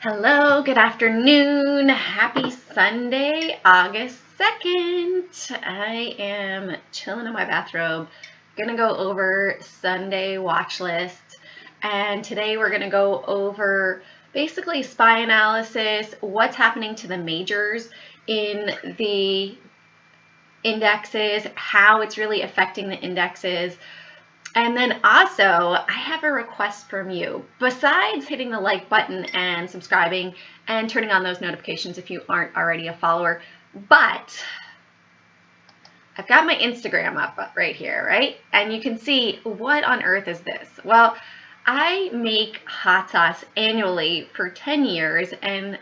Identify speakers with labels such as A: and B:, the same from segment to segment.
A: Hello, good afternoon. Happy Sunday, August 2nd. I am chilling in my bathrobe. Gonna go over Sunday watch list. And today we're gonna go over basically SPY analysis, what's happening to the majors in the indexes, how it's really affecting the indexes. And then also, I have a request from you. Besides hitting the like button and subscribing and turning on those notifications if you aren't already a follower, but I've got my Instagram up right here, right? And you can see, what on earth is this? Well, I make hot sauce annually for 10 years, and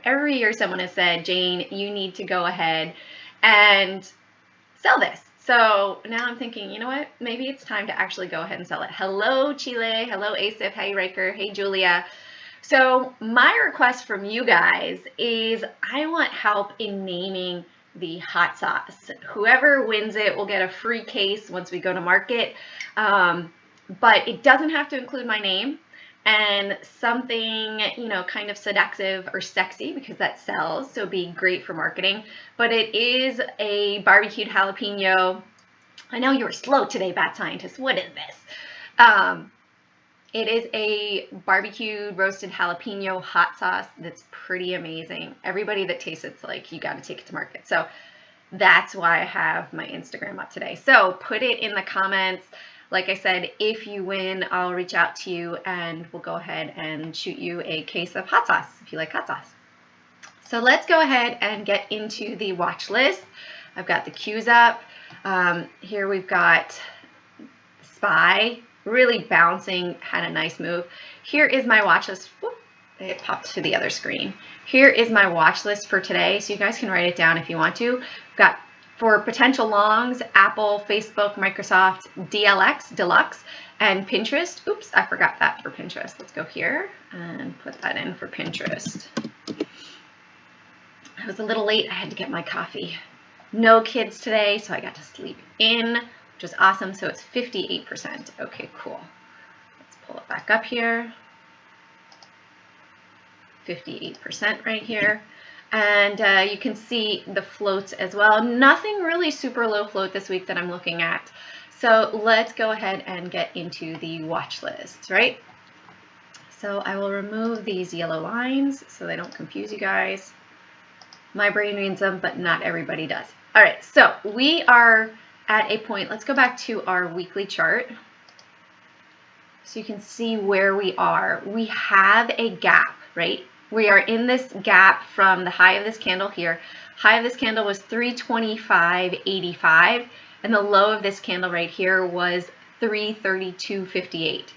A: every year someone has said, Jane, you need to go ahead and sell this. So now I'm thinking, you know what? Maybe it's time to actually go ahead and sell it. Hello, Chile. Hello, Asif. Hey, Riker. Hey, Julia. So my request from you guys is I want help in naming the hot sauce. Whoever wins it will get a free case once we go to market. But it doesn't have to include my name. And something, kind of seductive or sexy, because that sells, so it'd be great for marketing. But it is a barbecued jalapeno. I know you were slow today, Bat Scientist. What is this? It is a barbecued roasted jalapeno hot sauce that's pretty amazing. Everybody that tastes it's like, you got to take it to market. So that's why I have my Instagram up today. So put it in the comments. Like I said, if you win, I'll reach out to you and we'll go ahead and shoot you a case of hot sauce if you like hot sauce. So let's go ahead and get into the watch list. I've got the cues up. Here we've got SPY, really bouncing, had a nice move. Here is my watch list. Whoop, it popped to the other screen. Here is my watch list for today, so you guys can write it down if you want to. I've got for potential longs, Apple, Facebook, Microsoft, Deluxe, and Pinterest. Oops, I forgot that for Pinterest. Let's go here and put that in for Pinterest. I was a little late. I had to get my coffee. No kids today, so I got to sleep in, which is awesome. So it's 58%. Okay, cool. Let's pull it back up here. 58% right here. And you can see the floats as well. Nothing really super low float this week that I'm looking at. So let's go ahead and get into the watch list, right? So I will remove these yellow lines so they don't confuse you guys. My brain reads them, but not everybody does. All right, so we are at a point. Let's go back to our weekly chart so you can see where we are. We have a gap, right? We are in this gap from the high of this candle here. High of this candle was 325.85, and the low of this candle right here was 332.58.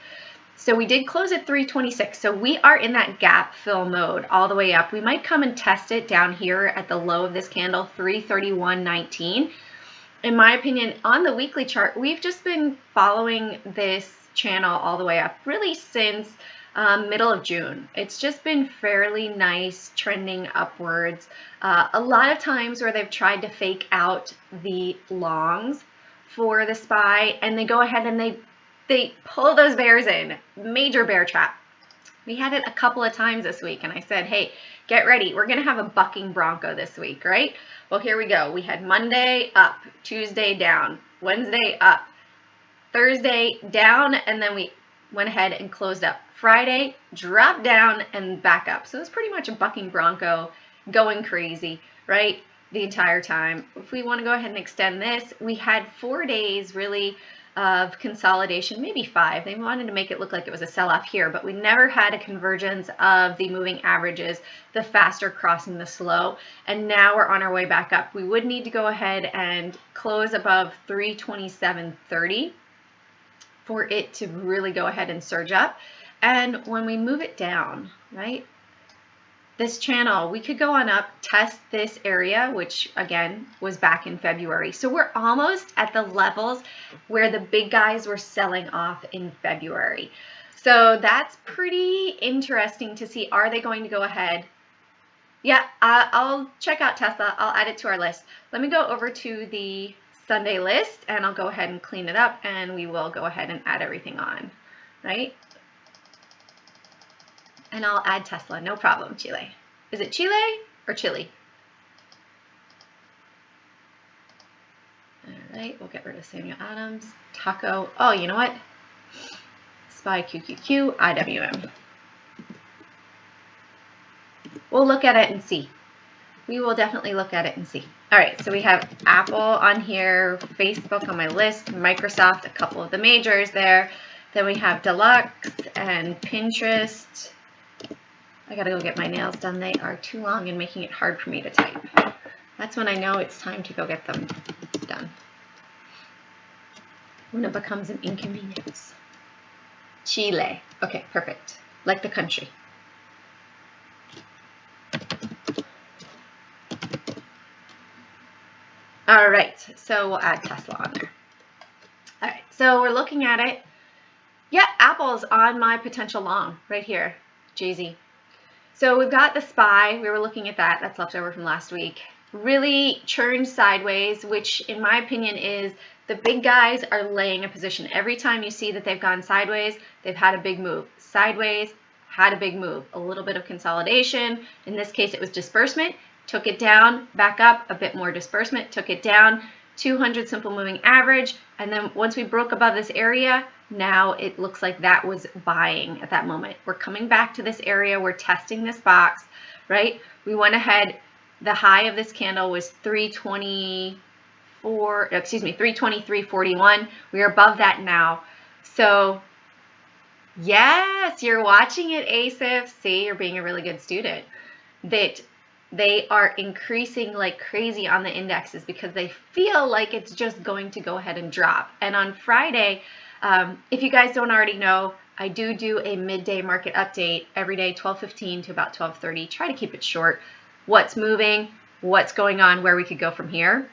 A: So we did close at 326. So we are in that gap fill mode all the way up. We might come and test it down here at the low of this candle, 331.19. In my opinion, on the weekly chart, we've just been following this channel all the way up really since middle of June. It's just been fairly nice, trending upwards. A lot of times where they've tried to fake out the longs for the SPY, and they go ahead and they pull those bears in. Major bear trap. We had it a couple of times this week, and I said, hey, get ready. We're going to have a bucking bronco this week, right? Well, here we go. We had Monday up, Tuesday down, Wednesday up, Thursday down, and then we went ahead and closed up. Friday, dropped down and back up. So it's pretty much a bucking bronco going crazy, right? The entire time. If we want to go ahead and extend this, we had 4 days really of consolidation, maybe 5. They wanted to make it look like it was a sell-off here, but we never had a convergence of the moving averages, the faster crossing the slow, and now we're on our way back up. We would need to go ahead and close above 327.30 for it to really go ahead and surge up. And when we move it down, right, this channel, we could go on up, test this area, which again was back in February. So we're almost at the levels where the big guys were selling off in February. So that's pretty interesting to see. Are they going to go ahead? Yeah, I'll check out Tesla. I'll add it to our list. Let me go over to the Sunday list and I'll go ahead and clean it up and we will go ahead and add everything on, right? And I'll add Tesla, no problem, Chile. Is it Chile or Chile? All right, we'll get rid of Samuel Adams. Taco, oh, you know what? SPY QQQ, IWM. We'll look at it and see. We will definitely look at it and see. All right, so we have Apple on here, Facebook on my list, Microsoft, a couple of the majors there. Then we have Deluxe and Pinterest. I gotta go get my nails done. They are too long and making it hard for me to type. That's when I know it's time to go get them done. When it becomes an inconvenience. Chile. Okay, perfect. Like the country. All right, so we'll add Tesla on there. All right, so we're looking at it. Yeah, Apple's on my potential long right here, Jay-Z. So we've got the SPY. We were looking at that. That's left over from last week. Really churned sideways, which in my opinion is the big guys are laying a position. Every time you see that they've gone sideways, they've had a big move. Sideways, had a big move. A little bit of consolidation. In this case, it was disbursement. Took it down, back up, a bit more disbursement, took it down, 200 simple moving average, and then once we broke above this area, now it looks like that was buying at that moment. We're coming back to this area, we're testing this box, right? We went ahead, the high of this candle was 323.41. We are above that now. So yes, you're watching it, ASIF. See, you're being a really good student. That they are increasing like crazy on the indexes because they feel like it's just going to go ahead and drop. And on Friday, if you guys don't already know, I do a midday market update every day, 12:15 to about 12:30. Try to keep it short. What's moving, what's going on, where we could go from here.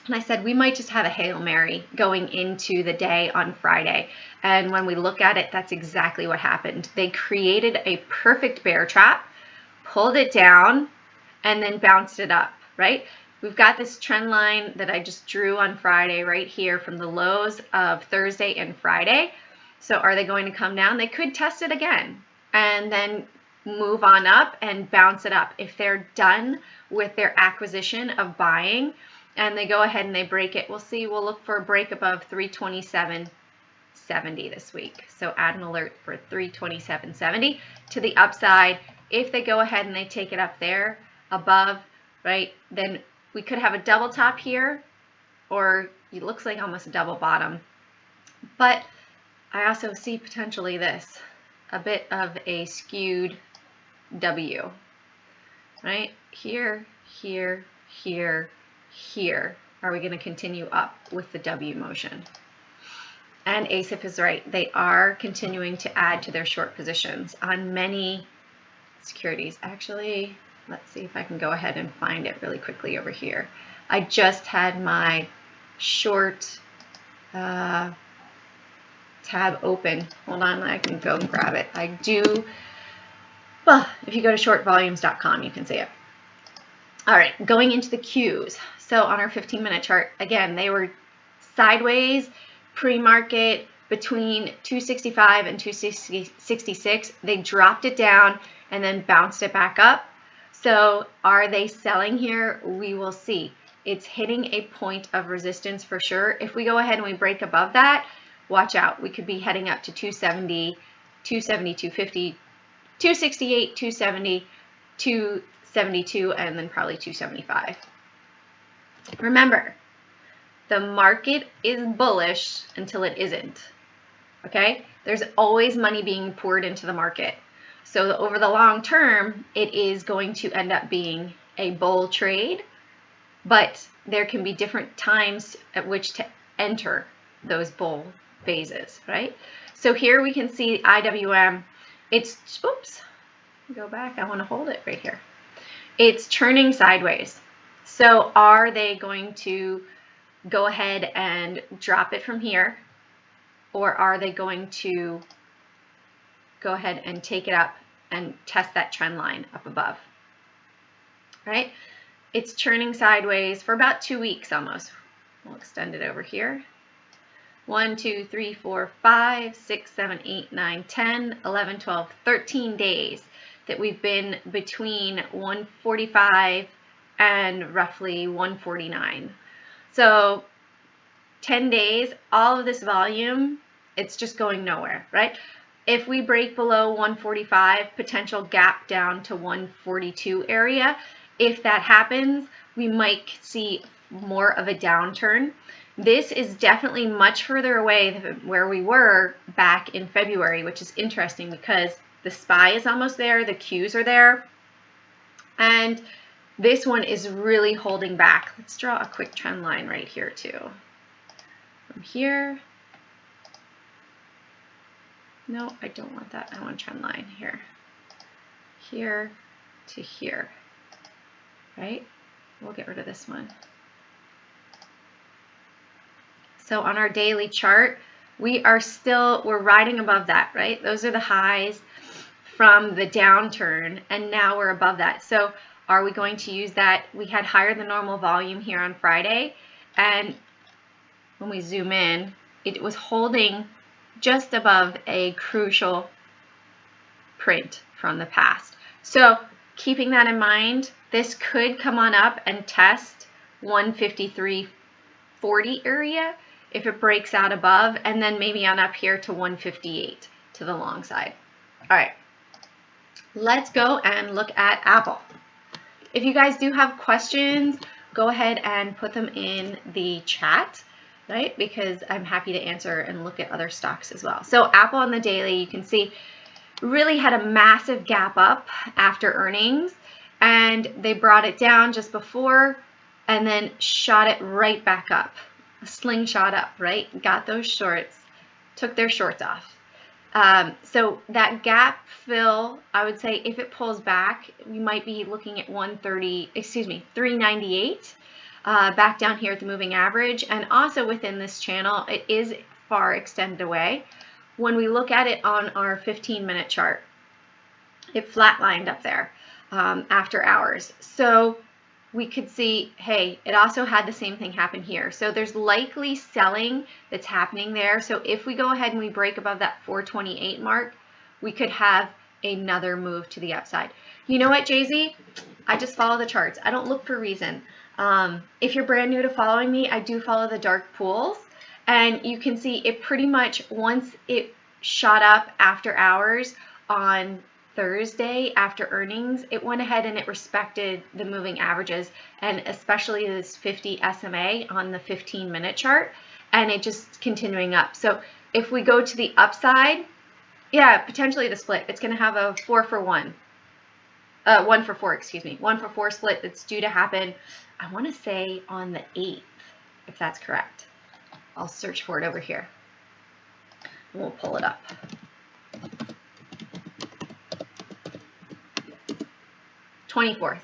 A: And I said we might just have a Hail Mary going into the day on Friday. And when we look at it, that's exactly what happened. They created a perfect bear trap, pulled it down, and then bounced it up, right? We've got this trend line that I just drew on Friday right here from the lows of Thursday and Friday. So are they going to come down? They could test it again and then move on up and bounce it up. If they're done with their acquisition of buying and they go ahead and they break it, we'll see. We'll look for a break above 327.70 this week. So add an alert for 327.70 to the upside. If they go ahead and they take it up there, above, right, then we could have a double top here, or it looks like almost a double bottom. But I also see potentially this, a bit of a skewed W, right? Here, here, here, here. Are we going to continue up with the W motion? And ASIF is right. They are continuing to add to their short positions on many securities. Actually, let's see if I can go ahead and find it really quickly over here. I just had my short tab open. Hold on, I can go and grab it. I do, well, if you go to shortvolumes.com, you can see it. All right, going into the Qs. So on our 15-minute chart, again, they were sideways pre-market between 265 and 266. They dropped it down and then bounced it back up. So are they selling here? We will see. It's hitting a point of resistance for sure. If we go ahead and we break above that, watch out. We could be heading up to 270, 270, 250, 268, 270, 272, and then probably 275. Remember, the market is bullish until it isn't. Okay? There's always money being poured into the market. So over the long term, it is going to end up being a bull trade, but there can be different times at which to enter those bull phases, right? So here we can see IWM, it's, oops, go back, I want to hold it right here. It's churning sideways. So are they going to go ahead and drop it from here, or are they going to go ahead and take it up and test that trend line up above, right? It's churning sideways for about 2 weeks almost. We'll extend it over here. 1, 2, 3, 4, 5, 6, 7, 8, 9, 10, 11, 12, 13 days that we've been between 145 and roughly 149. So 10 days, all of this volume, it's just going nowhere, right? If we break below 145, potential gap down to 142 area. If that happens, we might see more of a downturn. This is definitely much further away than where we were back in February, which is interesting because the SPY is almost there, the Qs are there, and this one is really holding back. Let's draw a quick trend line right here too. From here, no, I don't want that. I want a trend line here. Here to here, right? We'll get rid of this one. So on our daily chart, we're riding above that, right? Those are the highs from the downturn, and now we're above that. So are we going to use that? We had higher than normal volume here on Friday, and when we zoom in, it was holding just above a crucial print from the past. So keeping that in mind, this could come on up and test 153.40 area if it breaks out above, and then maybe on up here to 158 to the long side. All right, let's go and look at Apple. If you guys do have questions, go ahead and put them in the chat, right? Because I'm happy to answer and look at other stocks as well. So Apple on the daily, you can see, really had a massive gap up after earnings, and they brought it down just before and then shot it right back up. A slingshot up, right? Got those shorts, took their shorts off. So that gap fill, I would say if it pulls back, we might be looking at 398 back down here at the moving average. And also within this channel, it is far extended away. When we look at it on our 15-minute chart, it flatlined up there after hours. So we could see, hey, it also had the same thing happen here. So there's likely selling that's happening there. So if we go ahead and we break above that 428 mark, we could have another move to the upside. You know what, Jay-Z? I just follow the charts. I don't look for reason. If you're brand new to following me, I do follow the dark pools. And you can see it pretty much, once it shot up after hours on Thursday after earnings, it went ahead and it respected the moving averages, and especially this 50 SMA on the 15-minute chart, and it just continuing up. So if we go to the upside, yeah, potentially the split. It's going to have a 1 for 4, 1 for 4 split that's due to happen, I want to say on the 8th, if that's correct. I'll search for it over here, and we'll pull it up. 24th.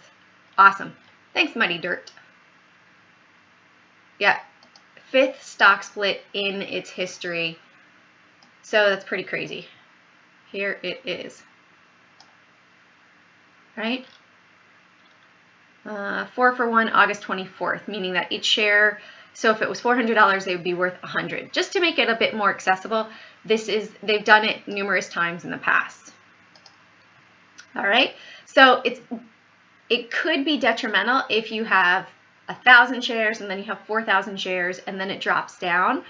A: Awesome. Thanks, Muddy Dirt. Yeah, 5th stock split in its history. So that's pretty crazy. Here it is. Right? 4 for 1, August 24th, meaning that each share, so if it was $400, they would be worth $100. Just to make it a bit more accessible, they've done it numerous times in the past. All right, so it could be detrimental if you have 1,000 shares and then you have 4,000 shares and then it drops down.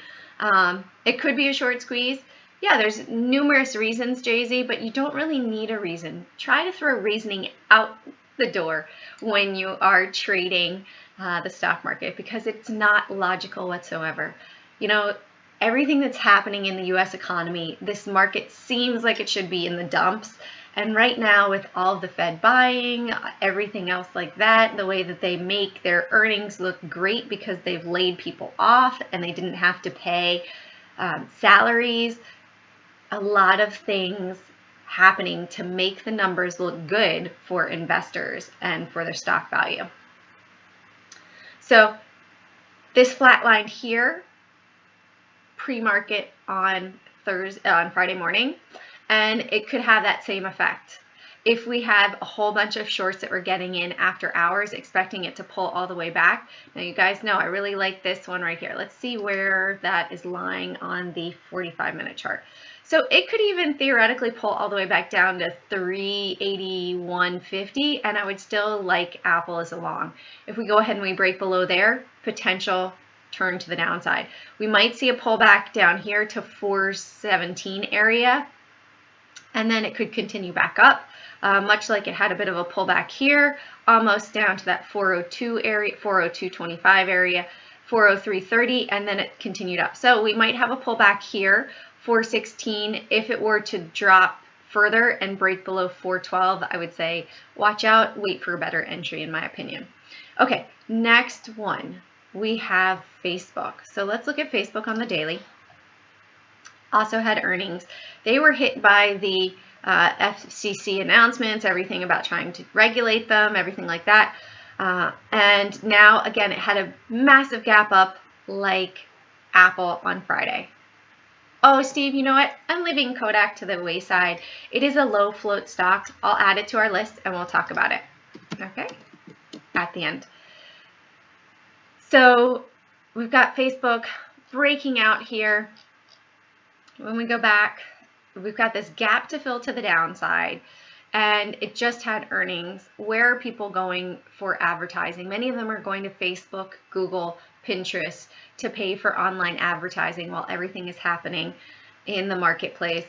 A: It could be a short squeeze. Yeah, there's numerous reasons, Jay-Z, but you don't really need a reason. Try to throw reasoning out the door when you are trading the stock market, because it's not logical whatsoever. You know, everything that's happening in the U.S. economy, this market seems like it should be in the dumps. And right now, with all of the Fed buying, everything else like that, the way that they make their earnings look great because they've laid people off and they didn't have to pay salaries, a lot of things happening to make the numbers look good for investors and for their stock value. So this flatlined here, pre-market on Friday morning, and it could have that same effect. if we have a whole bunch of shorts that we're getting in after hours, expecting it to pull all the way back. Now you guys know I really like this one right here. Let's see where that is lying on the 45-minute chart. So it could even theoretically pull all the way back down to 381.50, and I would still like Apple as a long. If we go ahead and we break below there, potential turn to the downside. We might see a pullback down here to 417 area, and then it could continue back up. Much like it had a bit of a pullback here, almost down to that 402 area, 402.25 area, 403.30, and then it continued up. So we might have a pullback here, 416. If it were to drop further and break below 412, I would say watch out, wait for a better entry in my opinion. Okay, next one, we have Facebook. So let's look at Facebook on the daily. Also had earnings. They were hit by the FCC announcements, everything about trying to regulate them, everything like that. And now, again, it had a massive gap up like Apple on Friday. Oh, Steve, you know what? I'm leaving Kodak to the wayside. It is a low float stock. I'll add it to our list and we'll talk about it, okay, at the end. So we've got Facebook breaking out here. When we go back, we've got this gap to fill to the downside, and it just had earnings. Where are people going for advertising? Many of them are going to Facebook, Google, Pinterest to pay for online advertising while everything is happening in the marketplace.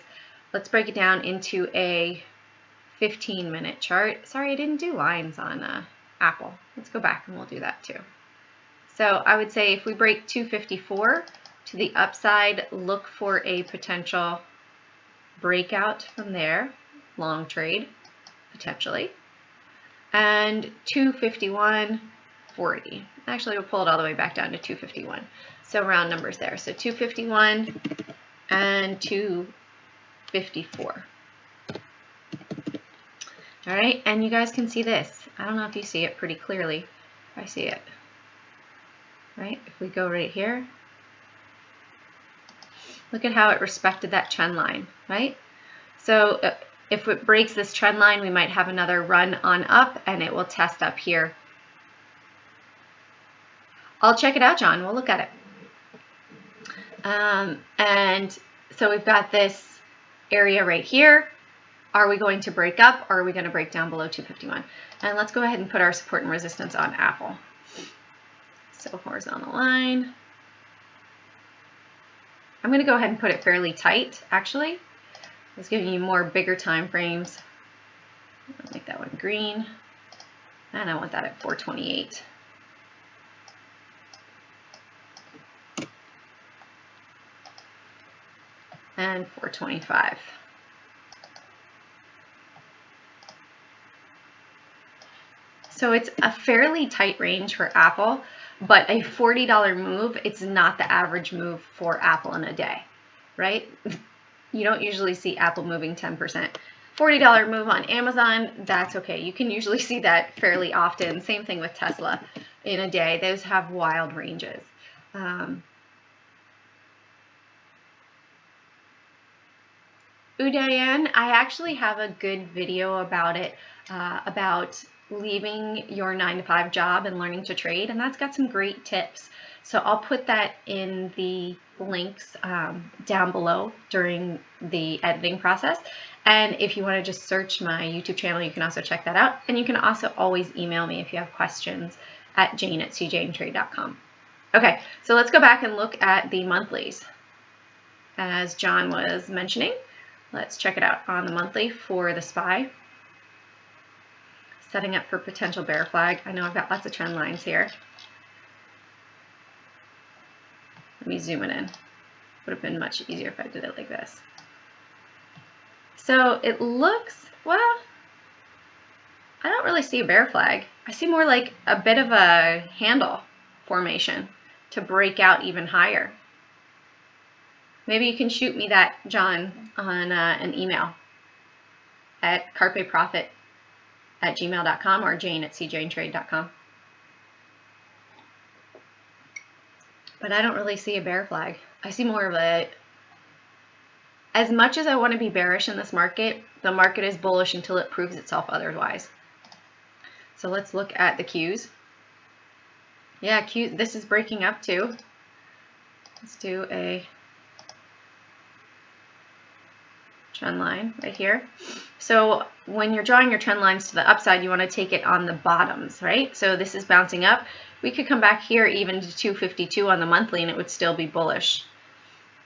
A: Let's break it down into a 15-minute chart. Sorry, I didn't do lines on Apple. Let's go back and we'll do that too. So I would say if we break 254 to the upside, look for a potential breakout from there, long trade potentially, and 251.40. Actually, we'll pull it all the way back down to 251. So round numbers there. So 251 and 254. All right, and you guys can see this. I don't know if you see it pretty clearly. I see it. Right? If we go right here, look at how it respected that trend line, right? So if it breaks this trend line, we might have another run on up and it will test up here. I'll check it out, John. We'll look at it. And so we've got this area right here. Are we going to break up or are we going to break down below 251? And let's go ahead and put our support and resistance on Apple. So horizontal line. I'm going to go ahead and put it fairly tight, actually. It's giving you more bigger time frames. I'll make that one green. And I want that at 428. And 425. So it's a fairly tight range for Apple, but a $40 move, it's not the average move for Apple in a day, right? You don't usually see Apple moving 10%. $40 move on Amazon, that's okay. You can usually see that fairly often. Same thing with Tesla in a day. Those have wild ranges. Udayan, I actually have a good video about it, about leaving your 9-to-5 job and learning to trade, and that's got some great tips. So I'll put that in the links down below during the editing process. And if you want to just search my YouTube channel, you can also check that out. And you can also always email me if you have questions at jane@cjanetrade.com. Okay, so let's go back and look at the monthlies. As John was mentioning, let's check it out on the monthly for the SPY. Setting up for potential bear flag. I know I've got lots of trend lines here. Let me zoom it in. Would have been much easier if I did it like this. So it looks, well, I don't really see a bear flag. I see more like a bit of a handle formation to break out even higher. Maybe you can shoot me that, John, on an email at carpeprofit@gmail.com or jane@cjanetrade.com. But I don't really see a bear flag. I see more of a as much as I want to be bearish in this market, the market is bullish until it proves itself otherwise. So let's look at the Qs. Yeah, Q, this is breaking up too. Let's do a trend line right here. So when you're drawing your trend lines to the upside, you want to take it on the bottoms, right? So this is bouncing up. We could come back here even to 252 on the monthly and it would still be bullish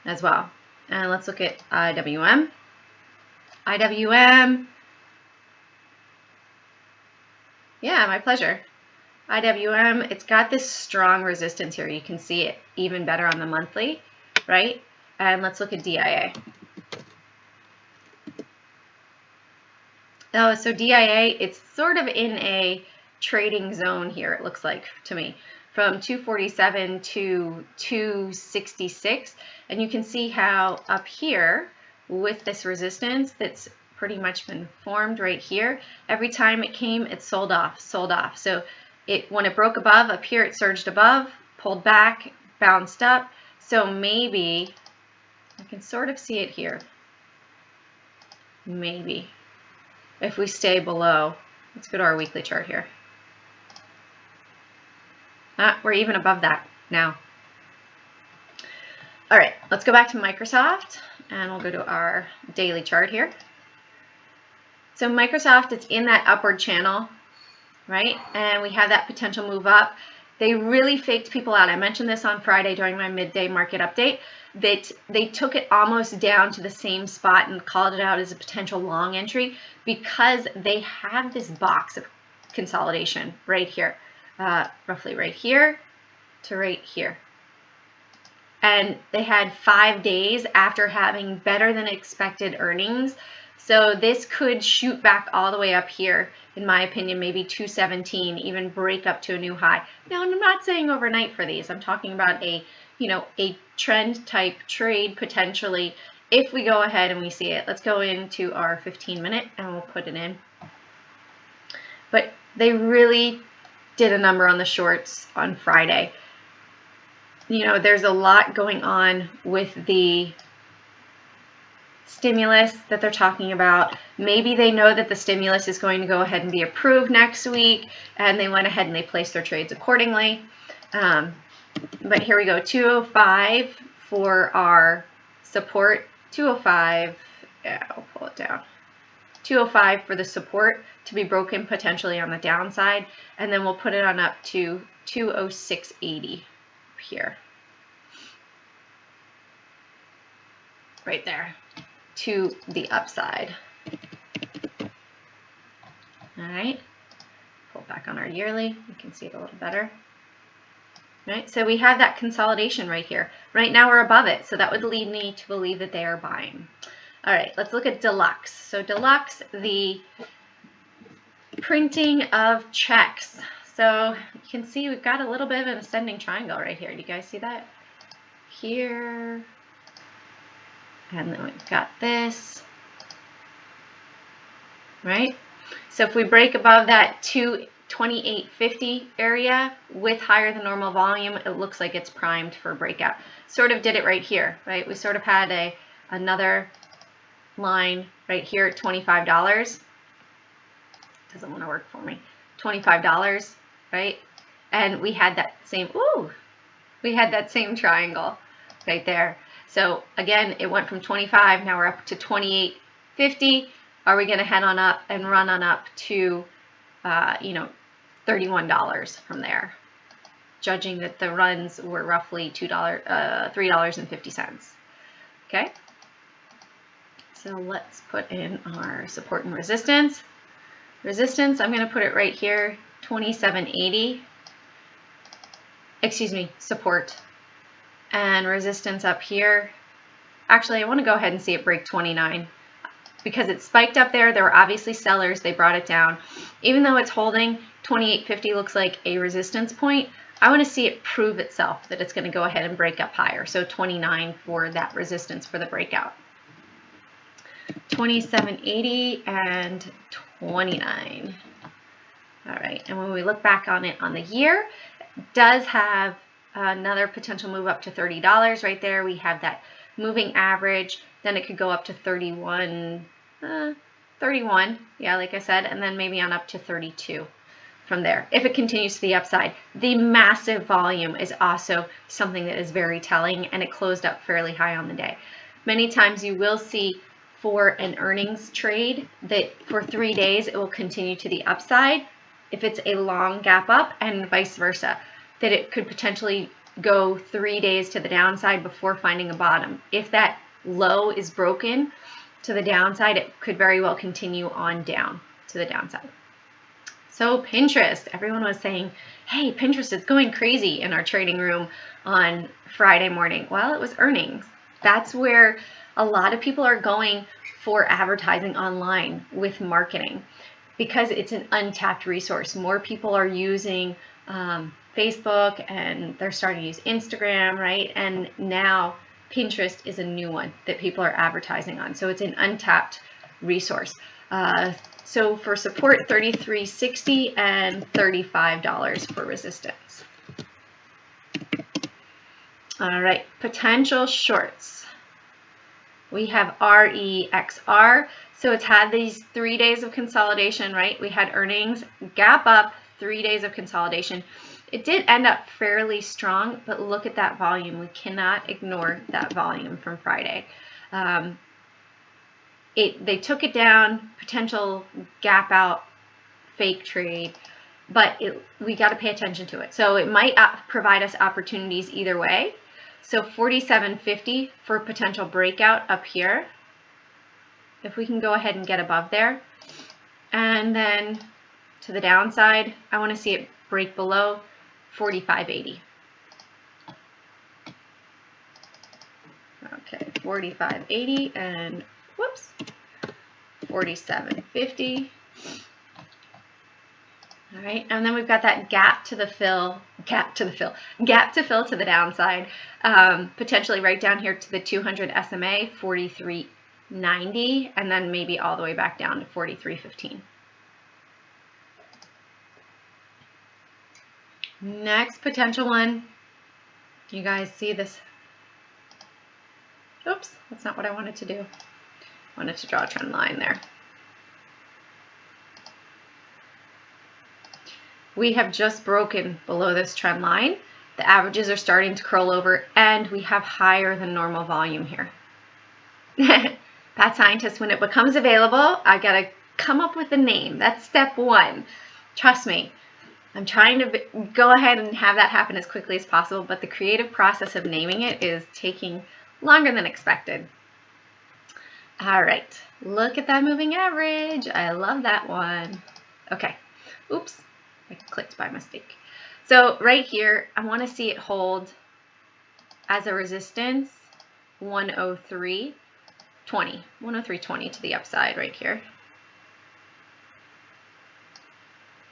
A: as well. And let's look at IWM. IWM. Yeah, my pleasure. IWM, it's got this strong resistance here. You can see it even better on the monthly, right? And let's look at DIA. Oh, so DIA, it's sort of in a trading zone here, it looks like to me, from 247 to 266. And you can see how up here with this resistance that's pretty much been formed right here, every time it came, it sold off, sold off. So when it broke above, up here it surged above, pulled back, bounced up. So maybe, I can sort of see it here, maybe. If we stay below, let's go to our weekly chart here. We're even above that now. All right, let's go back to Microsoft and we'll go to our daily chart here. So Microsoft, it's in that upward channel, right? And we have that potential move up. They really faked people out. I mentioned this on Friday during my midday market update, that they took it almost down to the same spot and called it out as a potential long entry because they have this box of consolidation right here, roughly right here to right here. And they had 5 days after having better than expected earnings. So this could shoot back all the way up here, in my opinion, maybe 217, even break up to a new high. Now, I'm not saying overnight for these. I'm talking about a trend type trade potentially if we go ahead and we see it. Let's go into our 15-minute and we'll put it in. But they really did a number on the shorts on Friday. There's a lot going on with the stimulus that they're talking about. Maybe they know that the stimulus is going to go ahead and be approved next week, and they went ahead and they placed their trades accordingly. But here we go, 205 for our support, 205, yeah, I'll pull it down. 205 for the support to be broken potentially on the downside, and then we'll put it on up to 206.80 here. Right there. To the upside. All right, pull back on our yearly, you can see it a little better. All right, so we have that consolidation right here. Right now we're above it, so that would lead me to believe that they are buying. All right, let's look at Deluxe. So Deluxe, the printing of checks. So you can see we've got a little bit of an ascending triangle right here. Do you guys see that? Here. And then we've got this, right? So if we break above that 228.50 area with higher than normal volume, it looks like it's primed for a breakout. Sort of did it right here, right? We sort of had another line right here at $25. Doesn't want to work for me. $25, right? And we had that same, we had that same triangle right there. So again, it went from 25, now we're up to 28.50. Are we going to head on up and run on up to, $31 from there? Judging that the runs were roughly $3.50. Okay. So let's put in our support and resistance. Resistance, I'm going to put it right here, 27.80. Excuse me, support. And resistance up here. Actually, I want to go ahead and see it break 29 because it spiked up there. There were obviously sellers. They brought it down. Even though it's holding, 28.50 looks like a resistance point. I want to see it prove itself that it's going to go ahead and break up higher. So 29 for that resistance for the breakout. 27.80 and 29. All right. And when we look back on it on the year, it does have another potential move up to $30 right there. We have that moving average Then it could go up to 31, 31, yeah, like I said, and then maybe on up to 32 from there, if it continues to the upside. The massive volume is also something that is very telling, and it closed up fairly high on the day. Many times you will see for an earnings trade that for 3 days it will continue to the upside if it's a long gap up, and vice versa, that it could potentially go 3 days to the downside before finding a bottom. If that low is broken to the downside, it could very well continue on down to the downside. So Pinterest, everyone was saying, hey, Pinterest is going crazy in our trading room on Friday morning. Well, it was earnings. That's where a lot of people are going for advertising online with marketing, because it's an untapped resource. More people are using Facebook, and they're starting to use Instagram, right? And now Pinterest is a new one that people are advertising on. So it's an untapped resource. So for support, $33.60 and $35 for resistance. All right, potential shorts. We have REXR. So it's had these 3 days of consolidation, right? We had earnings, gap up, 3 days of consolidation. It did end up fairly strong, but look at that volume. We cannot ignore that volume from Friday. They took it down, potential gap out, fake trade, but we got to pay attention to it. So it might provide us opportunities either way. So 47.50 for potential breakout up here, if we can go ahead and get above there. And then to the downside, I want to see it break below 45.80. Okay, 45.80 and whoops, 47.50. All right, and then we've got that gap to fill to the downside, potentially right down here to the 200 SMA, 43.90, and then maybe all the way back down to 43.15. Next potential one, you guys see this? Oops, that's not what I wanted to do. I wanted to draw a trend line there. We have just broken below this trend line. The averages are starting to curl over, and we have higher than normal volume here. Pat Scientist, when it becomes available, I gotta come up with a name. That's step one. Trust me, I'm trying to go ahead and have that happen as quickly as possible, but the creative process of naming it is taking longer than expected. All right, look at that moving average. I love that one. Okay, oops, I clicked by mistake. So right here, I want to see it hold as a resistance 103.20, 103.20 to the upside right here.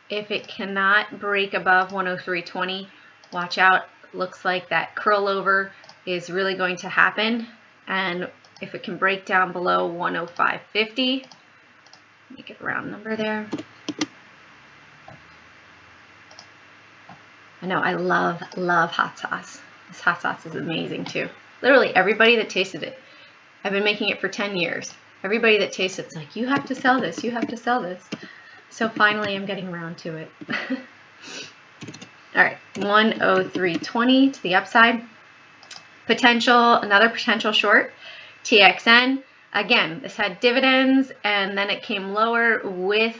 A: If it cannot break above 103.20, watch out. Looks like that curl over is really going to happen. And if it can break down below 105.50, make it a round number there. I know, I love hot sauce. This hot sauce is amazing too. Literally everybody that tasted it, I've been making it for 10 years. Everybody that tastes it's like, you have to sell this, you have to sell this. So finally I'm getting around to it. All right, 103.20 to the upside. Another potential short, TXN. Again, this had dividends and then it came lower with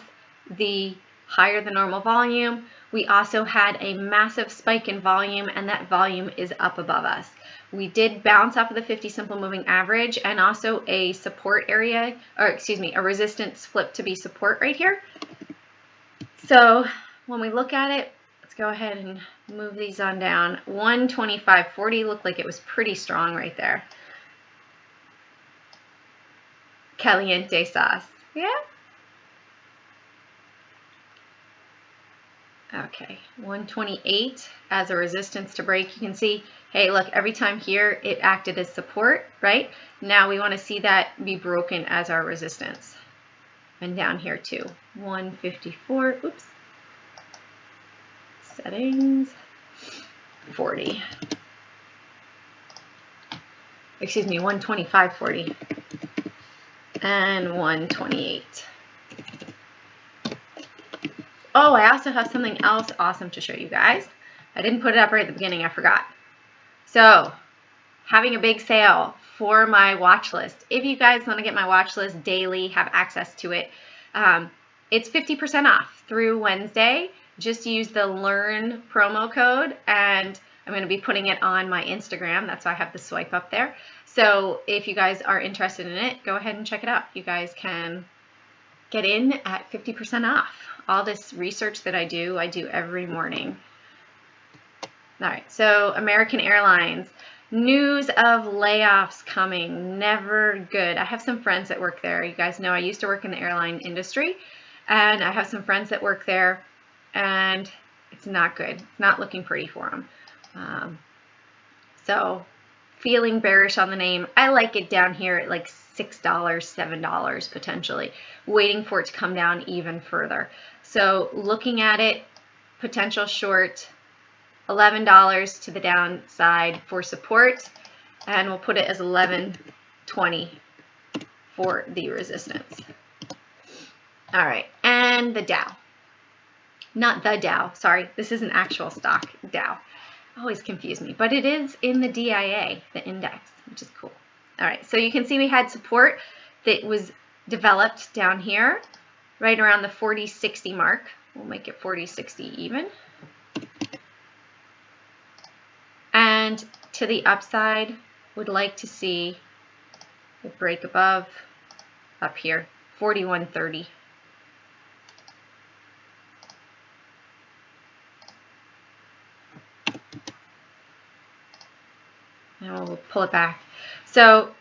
A: the higher than normal volume. We also had a massive spike in volume, and that volume is up above us. We did bounce off of the 50 simple moving average and also a support area, or excuse me, a resistance flip to be support right here. So when we look at it, let's go ahead and move these on down. 125.40 looked like it was pretty strong right there. Caliente sauce, yeah? Okay, 128 as a resistance to break. You can see, hey, look, every time here it acted as support, right? Now we want to see that be broken as our resistance. And down here too, 154, oops, settings, 40. Excuse me, 125.40. and 128. Oh, I also have something else awesome to show you guys. I didn't put it up right at the beginning, I forgot. So, having a big sale for my watch list. If you guys want to get my watch list daily, have access to it, it's 50% off through Wednesday. Just use the LEARN promo code, and I'm going to be putting it on my Instagram. That's why I have the swipe up there. So if you guys are interested in it, go ahead and check it out. You guys can get in at 50% off. All this research that I do every morning. All right, so American Airlines. News of layoffs coming. Never good. I have some friends that work there. You guys know I used to work in the airline industry, and I have some friends that work there, and it's not good. It's not looking pretty for them. So feeling bearish on the name. I like it down here at like $6, $7 potentially, waiting for it to come down even further. So looking at it, potential short, $11 to the downside for support, and we'll put it as $11.20 for the resistance. All right, and the Dow. Not the Dow, sorry, this is an actual stock, Dow. Always confuse me, but it is in the DIA, the index, which is cool. All right, so you can see we had support that was developed down here, right around the 40.60 mark. We'll make it 40.60 even. And to the upside, would like to see a break above up here, 41.30. And we'll pull it back. So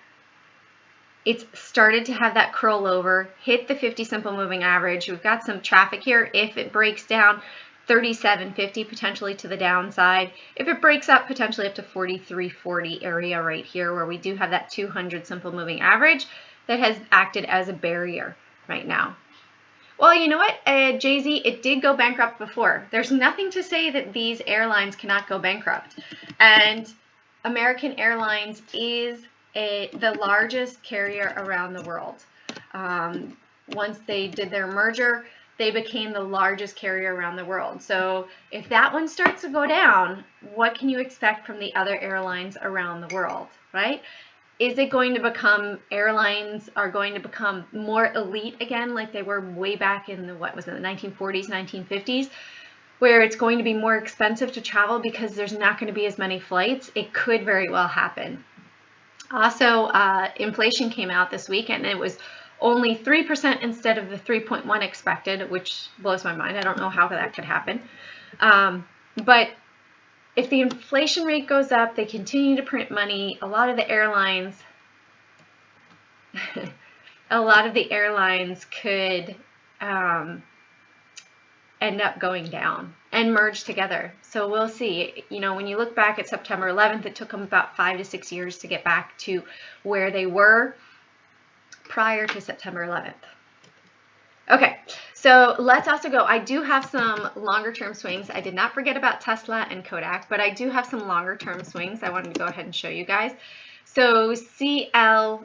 A: it's started to have that curl over, hit the 50 simple moving average. We've got some traffic here. If it breaks down, 37.50 potentially to the downside. If it breaks up, potentially up to 43.40 area right here, where we do have that 200 simple moving average that has acted as a barrier right now. Well, you know what, Jay-Z, it did go bankrupt before. There's nothing to say that these airlines cannot go bankrupt. And American Airlines is the largest carrier around the world. Once they did their merger, they became the largest carrier around the world. So if that one starts to go down, what can you expect from the other airlines around the world, right? Is it going to become, airlines are going to become more elite again, like they were way back in the, what was it, the 1940s, 1950s, where it's going to be more expensive to travel because there's not going to be as many flights? It could very well happen. Also, inflation came out this week, and it was only 3% instead of the 3.1 expected, which blows my mind. I don't know how that could happen. But if the inflation rate goes up, they continue to print money. A lot of the airlines, could end up going down and merge together. So we'll see. You know, when you look back at September 11th, it took them about 5 to 6 years to get back to where they were prior to September 11th. Okay, so let's also go. I do have some longer term swings. I did not forget about Tesla and Kodak, but I do have some longer term swings I wanted to go ahead and show you guys. So CPLP.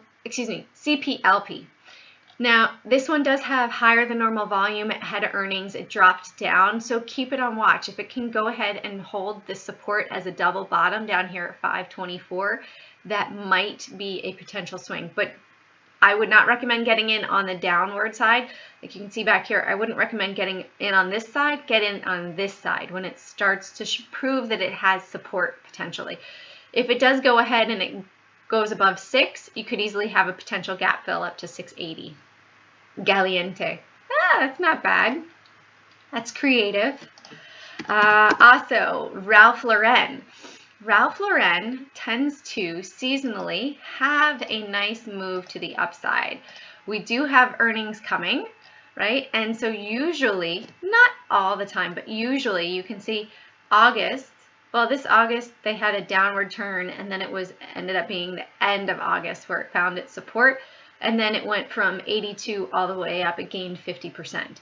A: Now, this one does have higher than normal volume. It had earnings. It dropped down, so keep it on watch. If it can go ahead and hold the support as a double bottom down here at 524, that might be a potential swing. But I would not recommend getting in on the downward side. Like you can see back here, I wouldn't recommend getting in on this side. Get in on this side when it starts to prove that it has support potentially. If it does go ahead and it goes above 6, you could easily have a potential gap fill up to 680. Galiente. That's not bad. That's creative. Also, Ralph Lauren. Ralph Lauren tends to seasonally have a nice move to the upside. We do have earnings coming, right? And so usually, not all the time, but usually you can see August. Well, this August they had a downward turn, and then it ended up being the end of August where it found its support, and then it went from 82 all the way up. It gained 50%.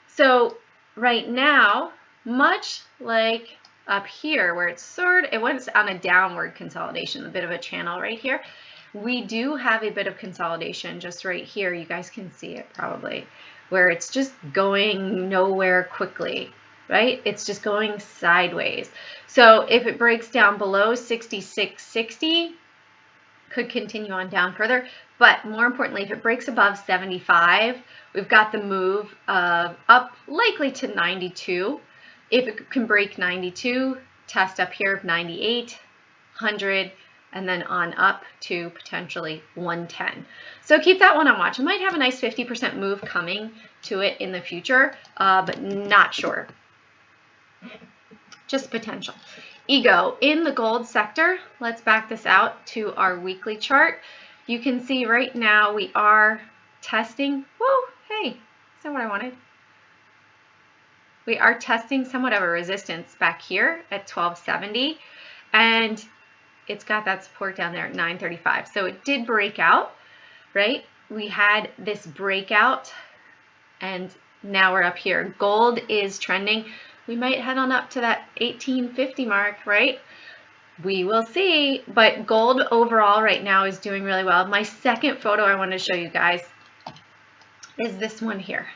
A: So right now, much like up here where it went on a downward consolidation, a bit of a channel right here. We do have a bit of consolidation just right here. You guys can see it probably, where it's just going nowhere quickly, right? It's just going sideways. So if it breaks down below 66.60, could continue on down further. But more importantly, if it breaks above 75, we've got the move of up likely to 92. If it can break 92, test up here of 98, 100, and then on up to potentially 110. So keep that one on watch. It might have a nice 50% move coming to it in the future, but not sure. Just potential. Ego in the gold sector. Let's back this out to our weekly chart. You can see right now we are testing. Whoa, hey, is that what I wanted? We are testing somewhat of a resistance back here at 1270, and it's got that support down there at 935. So it did break out, right? We had this breakout, and now we're up here. Gold is trending. We might head on up to that 1850 mark, right? We will see, but gold overall right now is doing really well. My second photo I want to show you guys is this one here.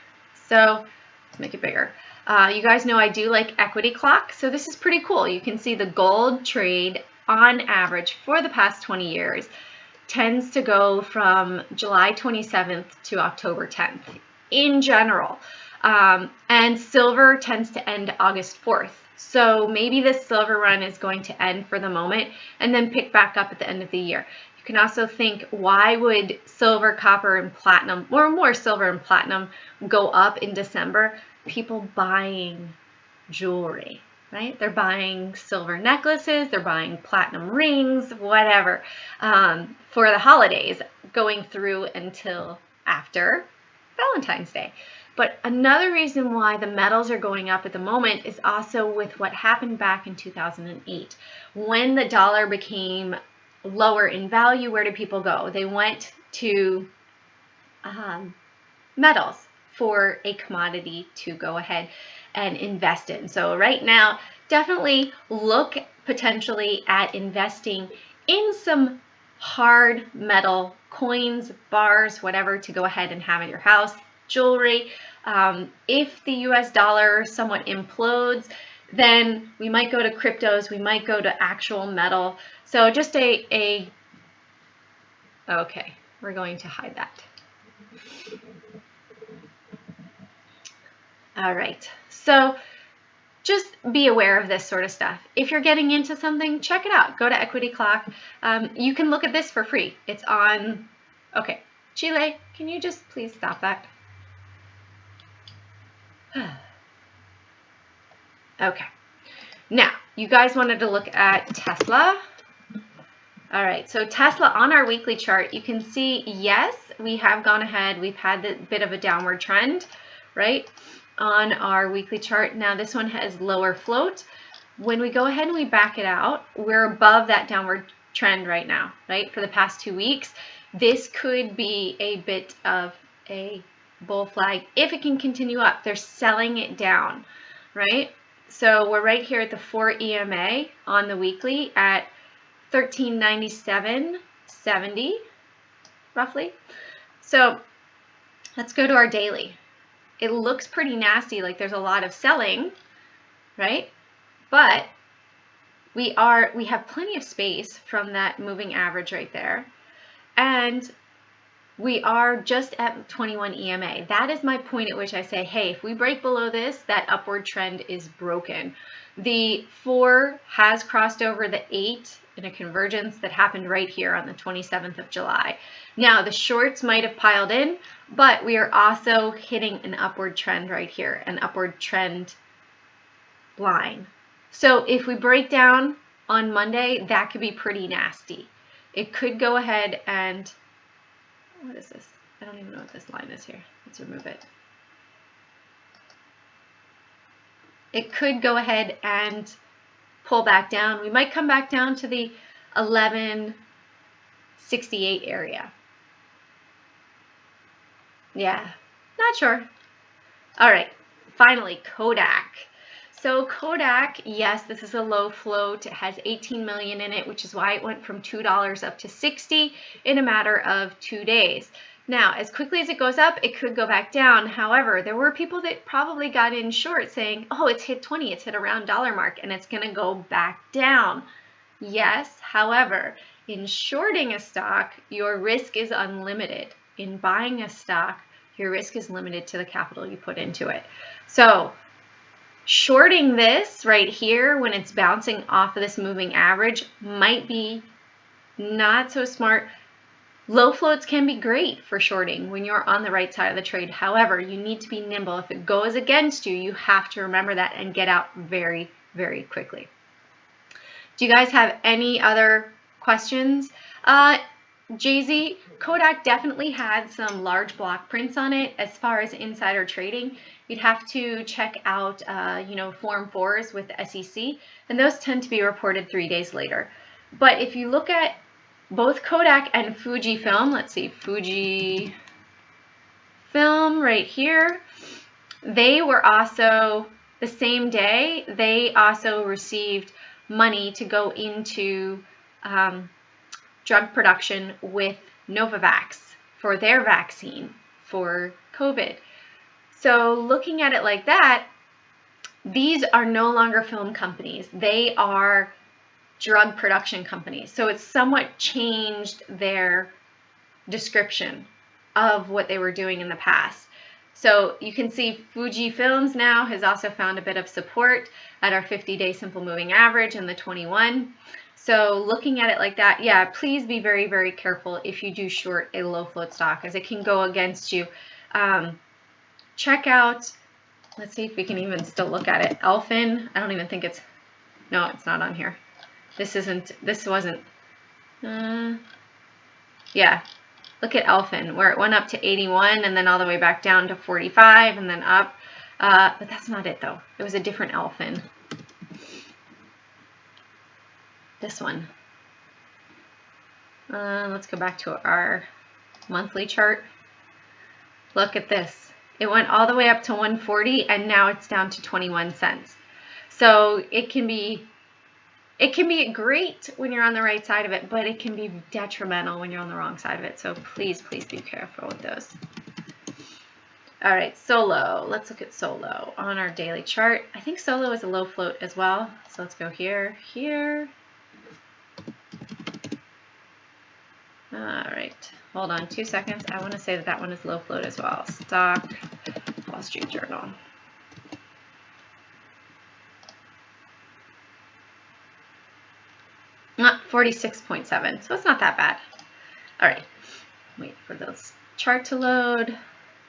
A: So let's make it bigger. You guys know I do like equity clock, so this is pretty cool. You can see the gold trade on average for the past 20 years tends to go from July 27th to October 10th in general. And silver tends to end August 4th. So maybe this silver run is going to end for the moment and then pick back up at the end of the year. You can also think, why would silver, copper, and platinum, or more silver and platinum, go up in December? People buying jewelry, right? They're buying silver necklaces, they're buying platinum rings, whatever, for the holidays going through until after Valentine's Day. But another reason why the metals are going up at the moment is also with what happened back in 2008. When the dollar became lower in value, where did people go? They went to metals for a commodity to go ahead and invest in. So right now, definitely look potentially at investing in some hard metal coins, bars, whatever, to go ahead and have at your house. Jewelry. If the US dollar somewhat implodes, then we might go to cryptos, we might go to actual metal. So just okay, we're going to hide that. All right, so just be aware of this sort of stuff. If you're getting into something, check it out. Go to Equity Clock. You can look at this for free. It's on, okay, Chile, can you just please stop that? Okay, now you guys wanted to look at Tesla. All right, so Tesla on our weekly chart, you can see, yes, we have gone ahead. We've had a bit of a downward trend, right, on our weekly chart. Now this one has lower float. When we go ahead and we back it out, we're above that downward trend right now, right, for the past 2 weeks. This could be a bit of a bull flag if it can continue up. They're selling it down, right? So we're right here at the 4 EMA on the weekly at 1397.70 roughly. So let's go to our daily. It looks pretty nasty, like there's a lot of selling, right? But we have plenty of space from that moving average right there. And we are just at 21 EMA. That is my point at which I say, hey, if we break below this, that upward trend is broken. The 4 has crossed over the 8 in a convergence that happened right here on the 27th of July. Now, the shorts might have piled in, but we are also hitting an upward trend right here, an upward trend line. So if we break down on Monday, that could be pretty nasty. It could go ahead and, what is this? I don't even know what this line is here. Let's remove it. It could go ahead and pull back down. We might come back down to the 1168 area. Yeah, not sure. All right, finally, Kodak. So Kodak, yes, this is a low float. It has 18 million in it, which is why it went from $2 up to 60 in a matter of 2 days. Now, as quickly as it goes up, it could go back down. However, there were people that probably got in short saying, oh, it's hit 20, it's hit around dollar mark, and it's going to go back down. Yes, however, in shorting a stock, your risk is unlimited. In buying a stock, your risk is limited to the capital you put into it. So shorting this right here when it's bouncing off of this moving average might be not so smart. Low floats can be great for shorting when you're on the right side of the trade. However, you need to be nimble. If it goes against you, you have to remember that and get out very, very quickly. Do you guys have any other questions? Jay-Z, Kodak definitely had some large block prints on it. As far as insider trading, you'd have to check out, Form 4s with the SEC, and those tend to be reported 3 days later. But if you look at both Kodak and Fujifilm, let's see, Fujifilm right here, they were also, the same day, they also received money to go into drug production with Novavax for their vaccine for COVID. So looking at it like that, these are no longer film companies. They are drug production companies. So it's somewhat changed their description of what they were doing in the past. So you can see Fujifilms now has also found a bit of support at our 50-day simple moving average in the 21. So looking at it like that, yeah, please be very, very careful if you do short a low float stock, as it can go against you. Check out, let's see if we can even still look at it. Elfin, I don't even think it's, no, it's not on here. This wasn't, yeah. Look at Elfin, where it went up to 81 and then all the way back down to 45 and then up. But that's not it though. It was a different Elfin. This one. Let's go back to our monthly chart. Look at this. It went all the way up to 140 and now it's down to 21 cents. So it can be great when you're on the right side of it, but it can be detrimental when you're on the wrong side of it. So please, please be careful with those. All right, Solo. Let's look at Solo on our daily chart. I think Solo is a low float as well. So let's go here, here. All right, hold on 2 seconds. I want to say that that one is low float as well. Stock, Wall Street Journal. Not 46.7, so it's not that bad. All right, wait for this chart to load.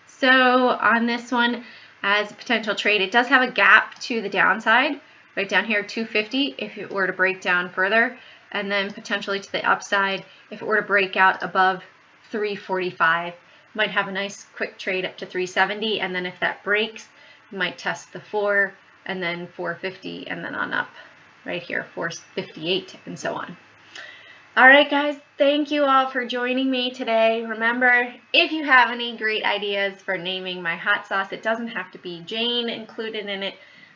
A: So on this one, as a potential trade, it does have a gap to the downside, right down here, 250, if it were to break down further, and then potentially to the upside, if it were to break out above 345, might have a nice quick trade up to 370, and then if that breaks, you might test the 4, and then 450, and then on up. Right here, 458, and so on. All right, guys, thank you all for joining me today. Remember, if you have any great ideas for naming my hot sauce, it doesn't have to be Jane included in it,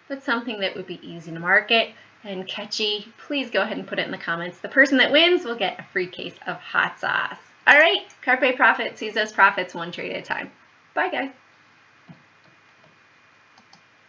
A: but something that would be easy to market and catchy. Please go ahead and put it in the comments. The person that wins will get a free case of hot sauce. All right, Carpe Profit, seize those profits one trade at a time. Bye, guys.